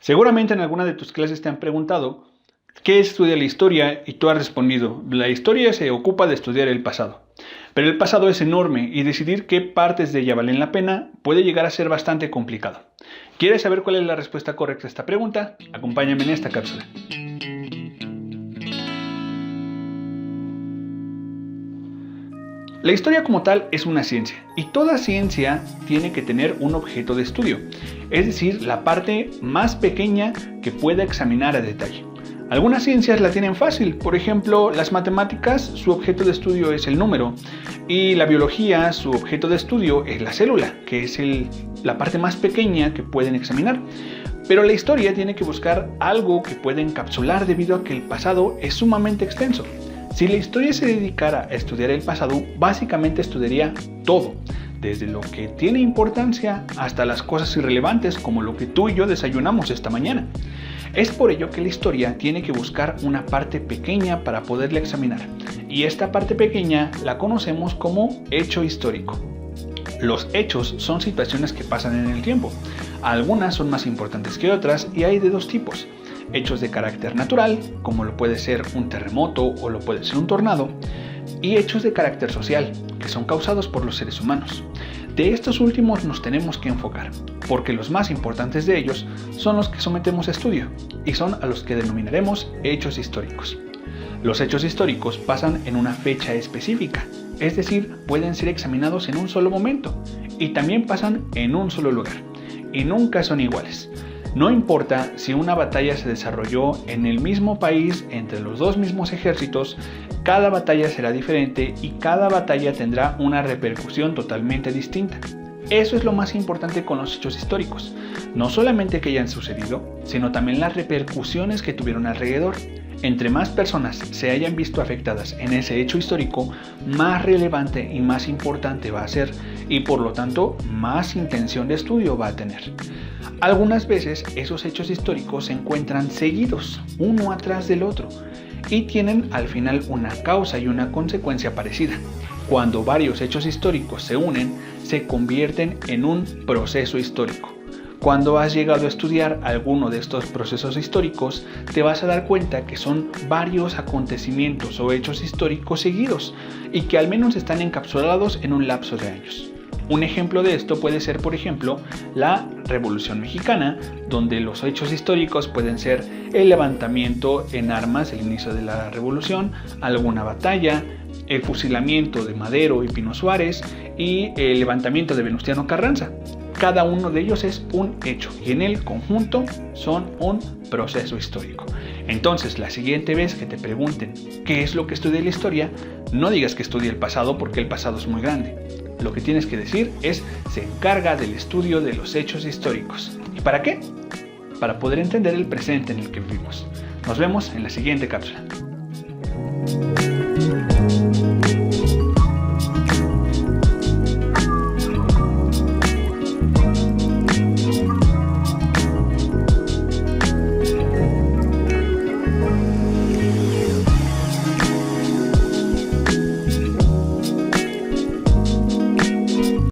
Seguramente en alguna de tus clases te han preguntado ¿qué estudia la historia? Y tú has respondido, la historia se ocupa de estudiar el pasado. Pero el pasado es enorme y decidir qué partes de ella valen la pena puede llegar a ser bastante complicado. ¿Quieres saber cuál es la respuesta correcta a esta pregunta? Acompáñame en esta cápsula. La historia como tal es una ciencia y toda ciencia tiene que tener un objeto de estudio, es decir, la parte más pequeña que pueda examinar a detalle. Algunas ciencias la tienen fácil, por ejemplo, las matemáticas, su objeto de estudio es el número, y la biología, su objeto de estudio es la célula, que es la parte más pequeña que pueden examinar. Pero la historia tiene que buscar algo que pueda encapsular debido a que el pasado es sumamente extenso. Si la historia se dedicara a estudiar el pasado, básicamente estudiaría todo, desde lo que tiene importancia hasta las cosas irrelevantes como lo que tú y yo desayunamos esta mañana. Es por ello que la historia tiene que buscar una parte pequeña para poderla examinar, y esta parte pequeña la conocemos como hecho histórico. Los hechos son situaciones que pasan en el tiempo. Algunas son más importantes que otras y hay de dos tipos. Hechos de carácter natural, como lo puede ser un terremoto o lo puede ser un tornado, y hechos de carácter social, que son causados por los seres humanos. De estos últimos nos tenemos que enfocar, porque los más importantes de ellos son los que sometemos a estudio, y son a los que denominaremos hechos históricos. Los hechos históricos pasan en una fecha específica, es decir, pueden ser examinados en un solo momento, y también pasan en un solo lugar, y nunca son iguales. No importa si una batalla se desarrolló en el mismo país entre los dos mismos ejércitos, cada batalla será diferente y cada batalla tendrá una repercusión totalmente distinta. Eso es lo más importante con los hechos históricos, no solamente que hayan sucedido, sino también las repercusiones que tuvieron alrededor. Entre más personas se hayan visto afectadas en ese hecho histórico, más relevante y más importante va a ser, y por lo tanto más intención de estudio va a tener. Algunas veces esos hechos históricos se encuentran seguidos, uno atrás del otro, y tienen al final una causa y una consecuencia parecida. Cuando varios hechos históricos se unen, se convierten en un proceso histórico. Cuando has llegado a estudiar alguno de estos procesos históricos, te vas a dar cuenta que son varios acontecimientos o hechos históricos seguidos y que al menos están encapsulados en un lapso de años. Un ejemplo de esto puede ser, por ejemplo, la Revolución Mexicana, donde los hechos históricos pueden ser el levantamiento en armas, el inicio de la revolución, alguna batalla, el fusilamiento de Madero y Pino Suárez y el levantamiento de Venustiano Carranza. Cada uno de ellos es un hecho y en el conjunto son un proceso histórico. Entonces, la siguiente vez que te pregunten qué es lo que estudia la historia, no digas que estudia el pasado porque el pasado es muy grande. Lo que tienes que decir es, se encarga del estudio de los hechos históricos. ¿Y para qué? Para poder entender el presente en el que vivimos. Nos vemos en la siguiente cápsula.